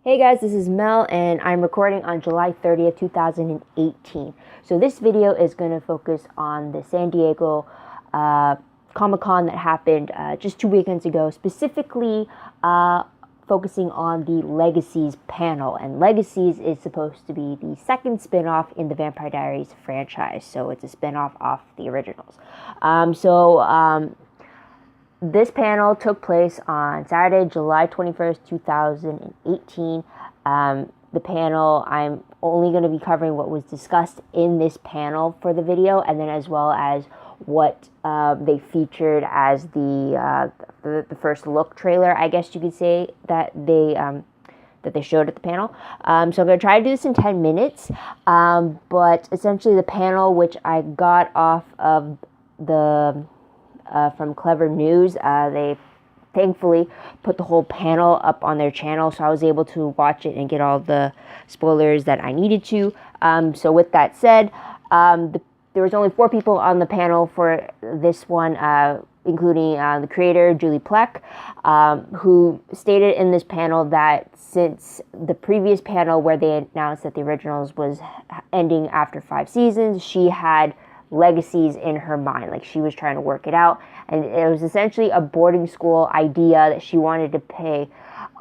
Hey guys, this is Mel and I'm recording on July 30th, 2018. So this video is going to focus on the San Diego Comic-Con that happened just 2 weekends ago, specifically focusing on the Legacies panel. And Legacies is supposed to be the second spin-off in the Vampire Diaries franchise. So it's a spin-off off the originals. This panel took place on Saturday, July 21st, 2018. The panel, I'm only going to be covering what was discussed in this panel for the video, and then as well as what they featured as the first look trailer, I guess you could say, that they showed at the panel. So I'm going to try to do this in 10 minutes, but essentially the panel, which I got off of from Clever News, they thankfully put the whole panel up on their channel, so I was able to watch it and get all the spoilers that I needed to. So with that said, there was only 4 people on the panel for this one, including the creator, Julie Plec, who stated in this panel that since the previous panel where they announced that the originals was ending after 5 seasons, she had legacies in her mind, like she was trying to work it out, and it was essentially a boarding school idea that she wanted to pay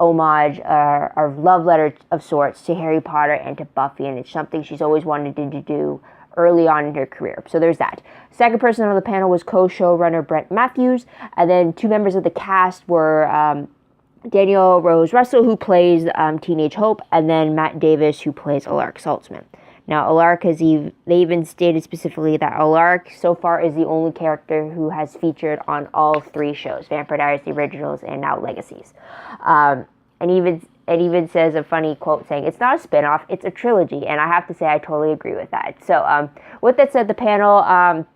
homage or love letter of sorts to Harry Potter and to Buffy, and it's something she's always wanted to do early on in her career. So there's that. Second person on the panel was co-showrunner Brent Matthews, and then 2 members of the cast were Danielle Rose Russell, who plays Teenage Hope, and then Matt Davis, who plays Alaric Saltzman. Now, Alaric they even stated specifically that Alaric so far is the only character who has featured on all 3 shows, Vampire Diaries, the originals, and now Legacies. And even says a funny quote saying, "It's not a spinoff, it's a trilogy." And I have to say, I totally agree with that. So with that said, the panel, I'm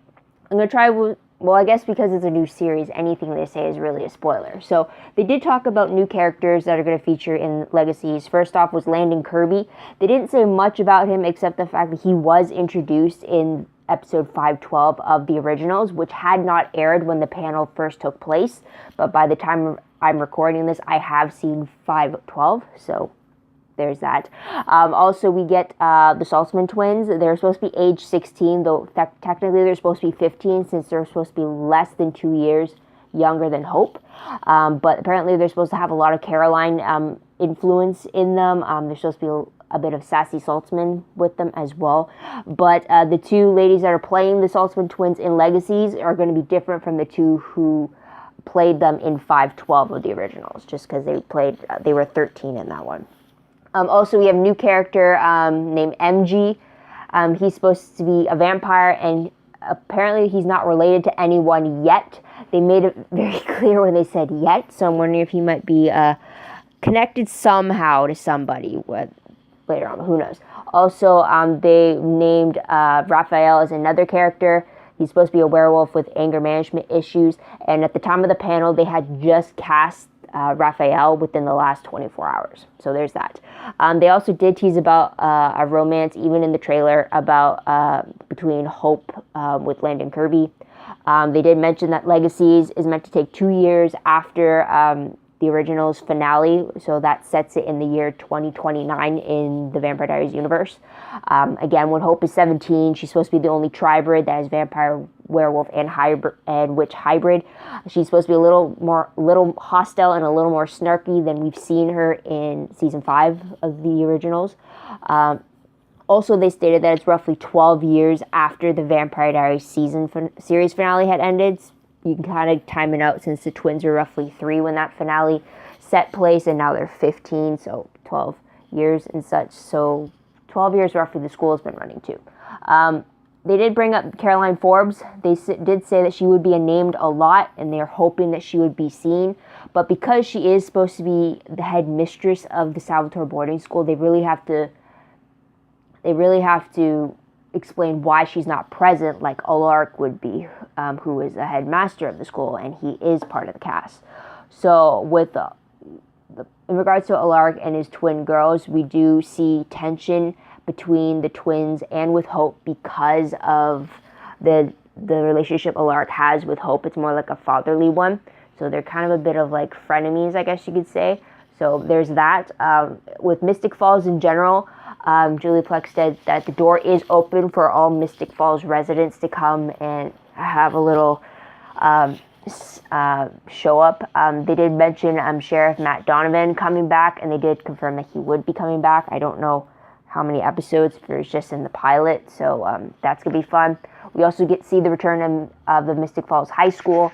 going to try, well, I guess because it's a new series, anything they say is really a spoiler. So they did talk about new characters that are going to feature in Legacies. First off was Landon Kirby. They didn't say much about him except the fact that he was introduced in episode 512 of the originals, which had not aired when the panel first took place. But by the time I'm recording this, I have seen 512, so there's that. Also, we get the Saltzman twins. They're supposed to be age 16, though technically they're supposed to be 15 since they're supposed to be less than 2 years younger than Hope. But apparently they're supposed to have a lot of Caroline influence in them. There's supposed to be a bit of sassy Saltzman with them as well. But the 2 ladies that are playing the Saltzman twins in Legacies are going to be different from the 2 who played them in 512 of the originals, just because they were 13 in that one. Also, we have a new character named MG. He's supposed to be a vampire, and apparently he's not related to anyone yet. They made it very clear when they said yet, so I'm wondering if he might be connected somehow to somebody later on, who knows. Also, they named Raphael as another character. He's supposed to be a werewolf with anger management issues, and at the time of the panel, they had just cast Raphael within the last 24 hours. So there's that. They also did tease about a romance, even in the trailer, about between Hope with Landon Kirby. They did mention that Legacies is meant to take 2 years after the original's finale, so that sets it in the year 2029 in the Vampire Diaries universe. Again, when Hope is 17, she's supposed to be the only tribrid that is vampire, werewolf, and witch hybrid. She's supposed to be a little hostile and a little more snarky than we've seen her in season 5 of the originals. Also, they stated that it's roughly 12 years after the Vampire Diaries series finale had ended. You can kind of time it out since the twins were roughly 3 when that finale set place, and now they're 15, so 12 years and such. So 12 years roughly the school has been running too. They did bring up Caroline Forbes. They did say that she would be named a lot, and they're hoping that she would be seen. But because she is supposed to be the head mistress of the Salvatore boarding school, they really have to explain why she's not present like Alaric would be, who is the headmaster of the school, and he is part of the cast. So with in regards to Alaric and his twin girls, we do see tension between the twins and with Hope because of the relationship Alaric has with Hope. It's more like a fatherly one. So they're kind of a bit of like frenemies, I guess you could say. So there's that. With Mystic Falls in general, Julie Plex said that the door is open for all Mystic Falls residents to come and have a little show up. They did mention Sheriff Matt Donovan coming back, and they did confirm that he would be coming back. I don't know how many episodes, if it was just in the pilot, so that's going to be fun. We also get to see the return of the Mystic Falls High School.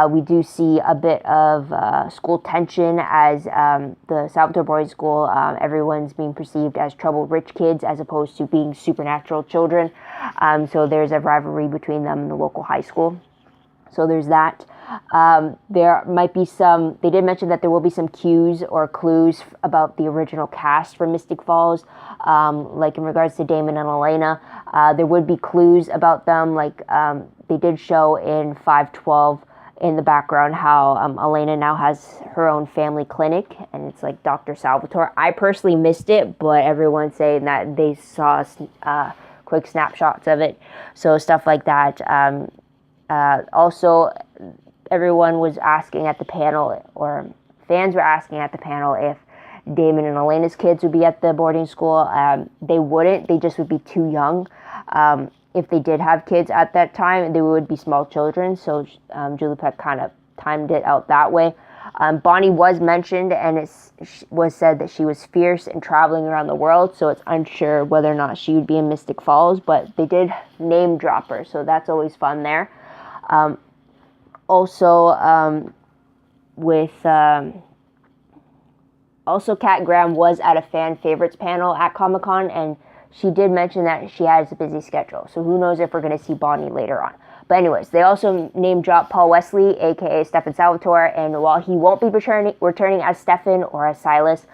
We do see a bit of school tension as the Salvatore boarding school, everyone's being perceived as troubled rich kids as opposed to being supernatural children. So there's a rivalry between them and the local high school. So there's that. There might be some, they did mention that there will be some cues or clues about the original cast for Mystic Falls, like in regards to Damon and Elena. There would be clues about them, like they did show in 512 in the background how Elena now has her own family clinic, and it's like Dr. Salvatore. I personally missed it, but everyone's saying that they saw quick snapshots of it. So stuff like that. Also, everyone was asking at the panel, or fans were asking at the panel, if Damon and Elena's kids would be at the boarding school. They wouldn't. They just would be too young. If they did have kids at that time, they would be small children. So Julie Peck kind of timed it out that way. Bonnie was mentioned, and it was said that she was fierce and traveling around the world. So it's unsure whether or not she would be in Mystic Falls, but they did name drop her. So that's always fun there. Also, Kat Graham was at a fan favorites panel at Comic-Con, and she did mention that she has a busy schedule. So who knows if we're going to see Bonnie later on. But anyways, they also name dropped Paul Wesley, aka Stefan Salvatore, and while he won't be returning as Stefan or as Silas,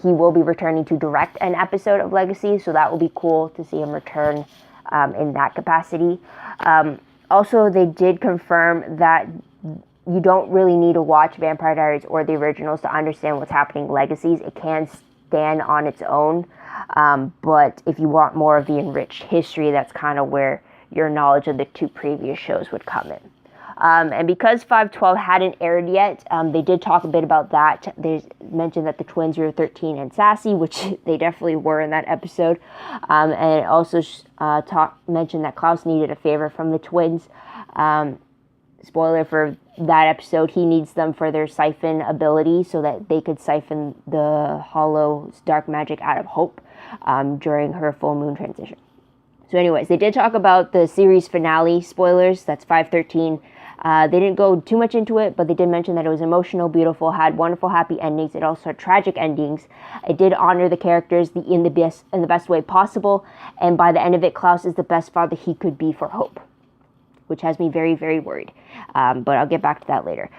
he will be returning to direct an episode of Legacy. So that will be cool to see him return in that capacity. Also, they did confirm that you don't really need to watch Vampire Diaries or the originals to understand what's happening in Legacies. It can stand on its own, but if you want more of the enriched history, that's kind of where your knowledge of the two previous shows would come in. And because 512 hadn't aired yet, they did talk a bit about that. They mentioned that the twins were 13 and sassy, which they definitely were in that episode. And it also mentioned that Klaus needed a favor from the twins. Spoiler for that episode, he needs them for their siphon ability so that they could siphon the Hollow's dark magic out of Hope during her full moon transition. So anyways, they did talk about the series finale, spoilers, that's 513. They didn't go too much into it, but they did mention that it was emotional, beautiful, had wonderful, happy endings. It also had tragic endings. It did honor the characters in the best way possible, and by the end of it, Klaus is the best father he could be for Hope, which has me very, very worried. But I'll get back to that later.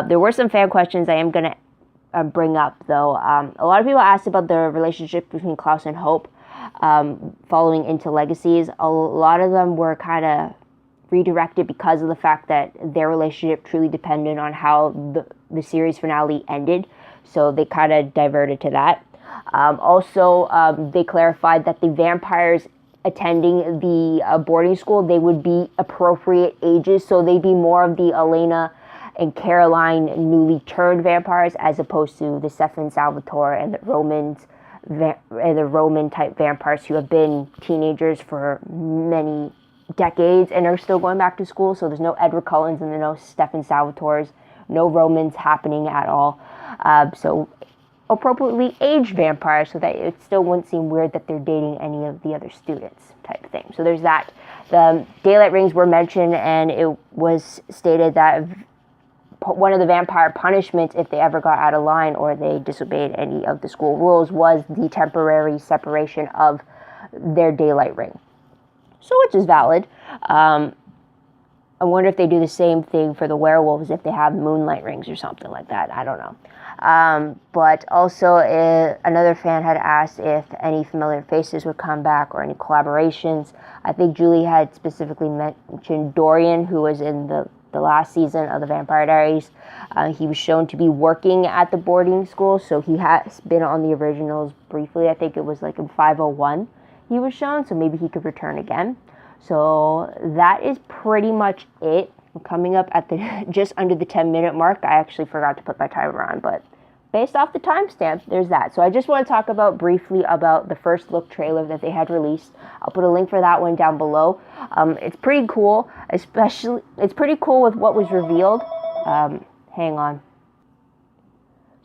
There were some fan questions I am going to bring up, though. A lot of people asked about the relationship between Klaus and Hope following into Legacies. A lot of them were kind of redirected because of the fact that their relationship truly depended on how the series finale ended. So they kind of diverted to that. They clarified that the vampires attending the boarding school, they would be appropriate ages. So they'd be more of the Elena and Caroline newly turned vampires as opposed to the Stefan Salvatore and the Roman type vampires who have been teenagers for many decades and are still going back to school. So there's no Edward Cullens and there's no Stefan Salvatores, no Romans happening at all. So appropriately aged vampires so that it still wouldn't seem weird that they're dating any of the other students type thing. So there's that. The daylight rings were mentioned, and it was stated that one of the vampire punishments if they ever got out of line or they disobeyed any of the school rules was the temporary separation of their daylight ring. So which is valid. I wonder if they do the same thing for the werewolves if they have moonlight rings or something like that. I don't know. But also another fan had asked if any familiar faces would come back or any collaborations. I think Julie had specifically mentioned Dorian, who was in the last season of the Vampire Diaries. He was shown to be working at the boarding school, so he has been on the originals briefly. I think it was like in 501 he was shown, so maybe he could return again. So that is pretty much it. I'm coming up at the just under the 10-minute mark. I actually forgot to put my timer on, but based off the timestamp, there's that. So I just want to talk about briefly about the first look trailer that they had released. I'll put a link for that one down below. It's pretty cool, especially, it's pretty cool with what was revealed. Hang on.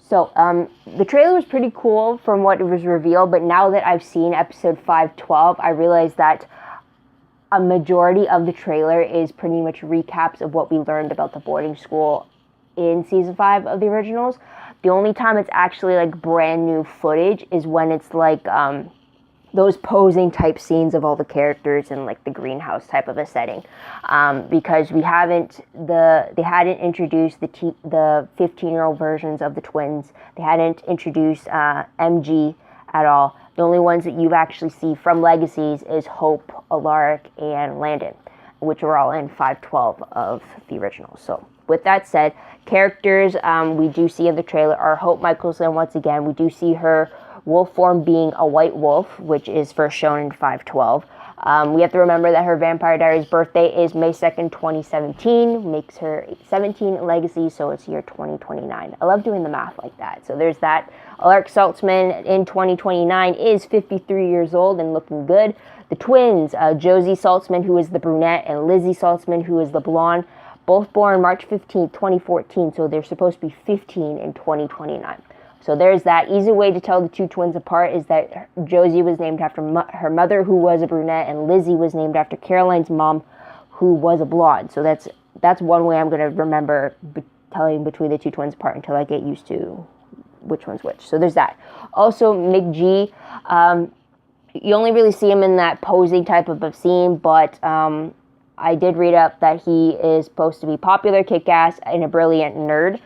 So, the trailer was pretty cool from what was revealed, but now that I've seen episode 512, I realized that a majority of the trailer is pretty much recaps of what we learned about the boarding school in season 5 of the originals. The only time it's actually like brand new footage is when it's like those posing type scenes of all the characters in like the greenhouse type of a setting, because they hadn't introduced the 15-year-old versions of the twins. They hadn't introduced MG at all. The only ones that you actually see from Legacies is Hope, Alaric, and Landon, which are all in 512 of the original. So with that said, characters we do see in the trailer are Hope Michelson once again. We do see her wolf form being a white wolf, which is first shown in 512. We have to remember that her Vampire Diaries birthday is May 2nd, 2017, makes her 17 in Legacy, so it's year 2029. I love doing the math like that. So there's that. Alaric Saltzman in 2029 is 53 years old and looking good. The twins, Josie Saltzman, who is the brunette, and Lizzie Saltzman, who is the blonde, both born March 15th, 2014, so they're supposed to be 15 in 2029. So there's that. Easy way to tell the two twins apart is that Josie was named after her mother, who was a brunette, and Lizzie was named after Caroline's mom, who was a blonde. So that's one way I'm going to remember telling between the two twins apart until I get used to which one's which. So there's that. Also, McG, you only really see him in that posing type of a scene, but I did read up that he is supposed to be popular, kick-ass, and a brilliant nerd.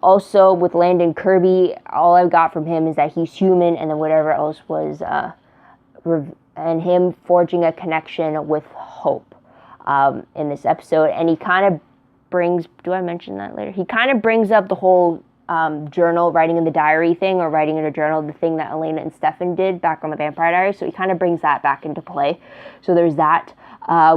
Also, with Landon Kirby, all I've got from him is that he's human, and then whatever else was, and him forging a connection with Hope in this episode. And he kind of brings, do I mention that later? He kind of brings up the whole journal, writing in the diary thing, or writing in a journal, the thing that Elena and Stefan did back on the Vampire Diaries. So he kind of brings that back into play. So there's that.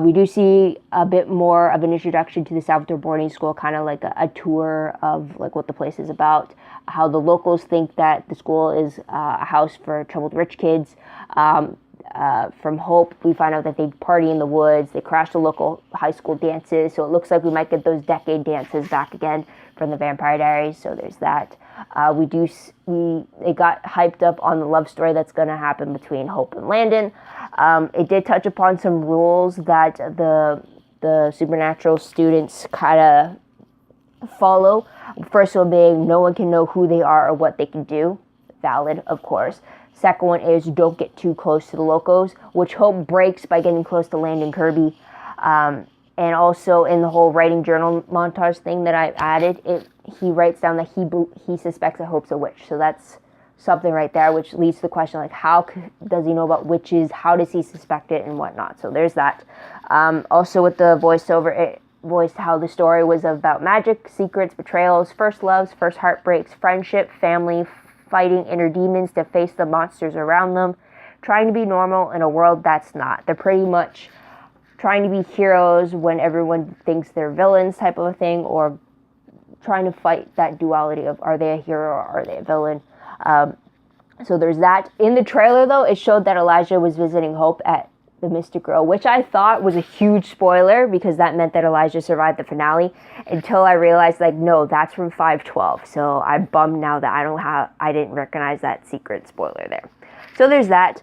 We do see a bit more of an introduction to the Salvador boarding school, kind of like a tour of like what the place is about, how the locals think that the school is a house for troubled rich kids. From Hope, we find out that they party in the woods, they crash the local high school dances, so it looks like we might get those decade dances back again from the Vampire Diaries, so there's that. It got hyped up on the love story that's going to happen between Hope and Landon. It did touch upon some rules that the supernatural students kind of follow. First one being no one can know who they are or what they can do. Valid, of course. Second one is don't get too close to the locals, which Hope breaks by getting close to Landon Kirby. And also in the whole writing journal montage thing that I added, he writes down that he suspects that Hope's a witch. So that's something right there, which leads to the question, like, how does he know about witches? How does he suspect it and whatnot? So there's that. Also with the voiceover, it voiced how the story was about magic, secrets, betrayals, first loves, first heartbreaks, friendship, family, fighting inner demons to face the monsters around them, trying to be normal in a world that's not. They're pretty much trying to be heroes when everyone thinks they're villains type of a thing, or trying to fight that duality of are they a hero or are they a villain. So there's that. In the trailer, though, it showed that Elijah was visiting Hope at the Mystic Grill, which I thought was a huge spoiler because that meant that Elijah survived the finale, until I realized, like, no, that's from 512. So I'm bummed now that I didn't recognize that secret spoiler there. So there's that.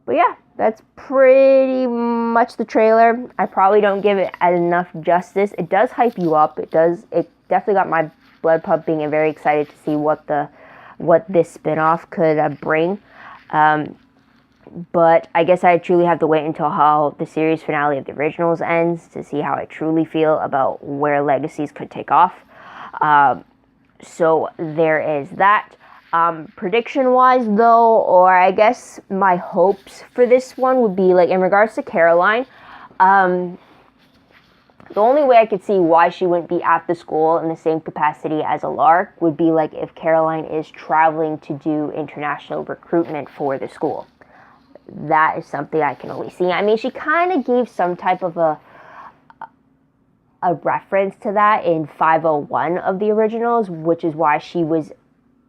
But yeah, that's pretty much the trailer. I probably don't give it enough justice. It does hype you up. It definitely got my blood pumping and very excited to see what this spinoff could bring. But I guess I truly have to wait until how the series finale of the originals ends to see how I truly feel about where Legacies could take off. So there is that. Prediction-wise, though, or I guess my hopes for this one would be, like, in regards to Caroline, the only way I could see why she wouldn't be at the school in the same capacity as Alaric would be, like, if Caroline is traveling to do international recruitment for the school. That is something I can only see. I mean, she kind of gave some type of a reference to that in 501 of the originals, which is why she was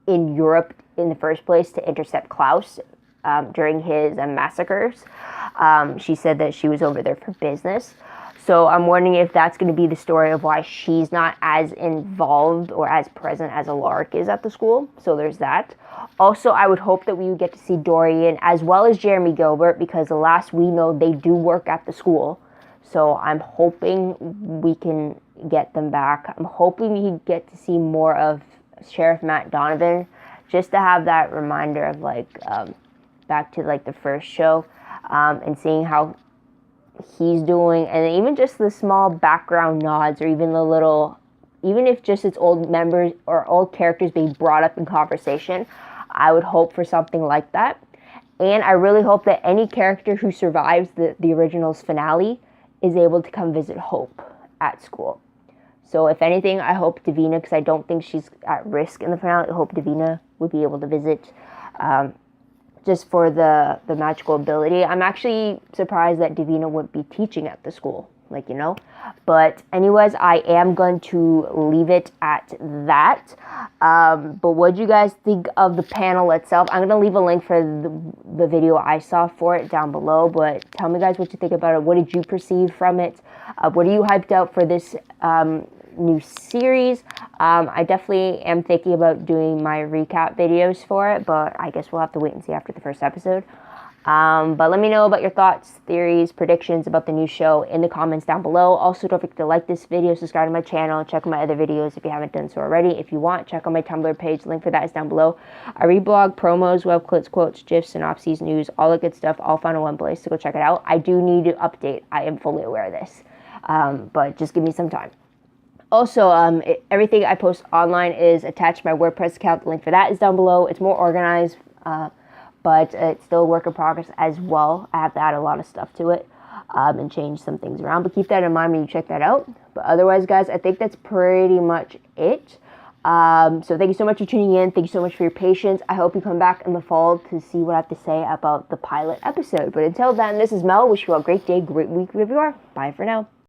in Europe in the first place to intercept Klaus during his massacres. She said that she was over there for business. So I'm wondering if that's going to be the story of why she's not as involved or as present as Alaric is at the school. So there's that. Also, I would hope that we would get to see Dorian as well as Jeremy Gilbert, because the last we know, they do work at the school. So I'm hoping we can get them back. I'm hoping we can get to see more of Sheriff Matt Donovan, just to have that reminder of like back to like the first show, and seeing how he's doing, and even just the small background nods, or even the little, even if just it's old members or old characters being brought up in conversation. I would hope for something like that. And I really hope that any character who survives the original's finale is able to come visit Hope at school. So if anything, I hope Davina, because I don't think she's at risk in the finale, I hope Davina would be able to visit, just for the magical ability. I'm actually surprised that Davina wouldn't be teaching at the school, like, you know. But anyways, I am going to leave it at that. But what do you guys think of the panel itself? I'm going to leave a link for the video I saw for it down below. But tell me, guys, what you think about it. What did you perceive from it? What are you hyped out for this new series? I definitely am thinking about doing my recap videos for it, but I guess we'll have to wait and see after the first episode. But let me know about your thoughts, theories, predictions about the new show in the comments down below. Also, don't forget to like this video, subscribe to my channel, check out my other videos if you haven't done so already. If you want, check out my Tumblr page. Link for that is down below. I reblog promos, web clips, quotes, gifs, synopses, news, all the good stuff, all found in one place, so go check it out. I do need to update. I am fully aware of this, but just give me some time. Also, everything I post online is attached to my WordPress account. The link for that is down below. It's more organized, but it's still a work in progress as well. I have to add a lot of stuff to it and change some things around. But keep that in mind when you check that out. But otherwise, guys, I think that's pretty much it. So thank you so much for tuning in. Thank you so much for your patience. I hope you come back in the fall to see what I have to say about the pilot episode. But until then, this is Mel. Wish you all a great day, great week, wherever you are. Bye for now.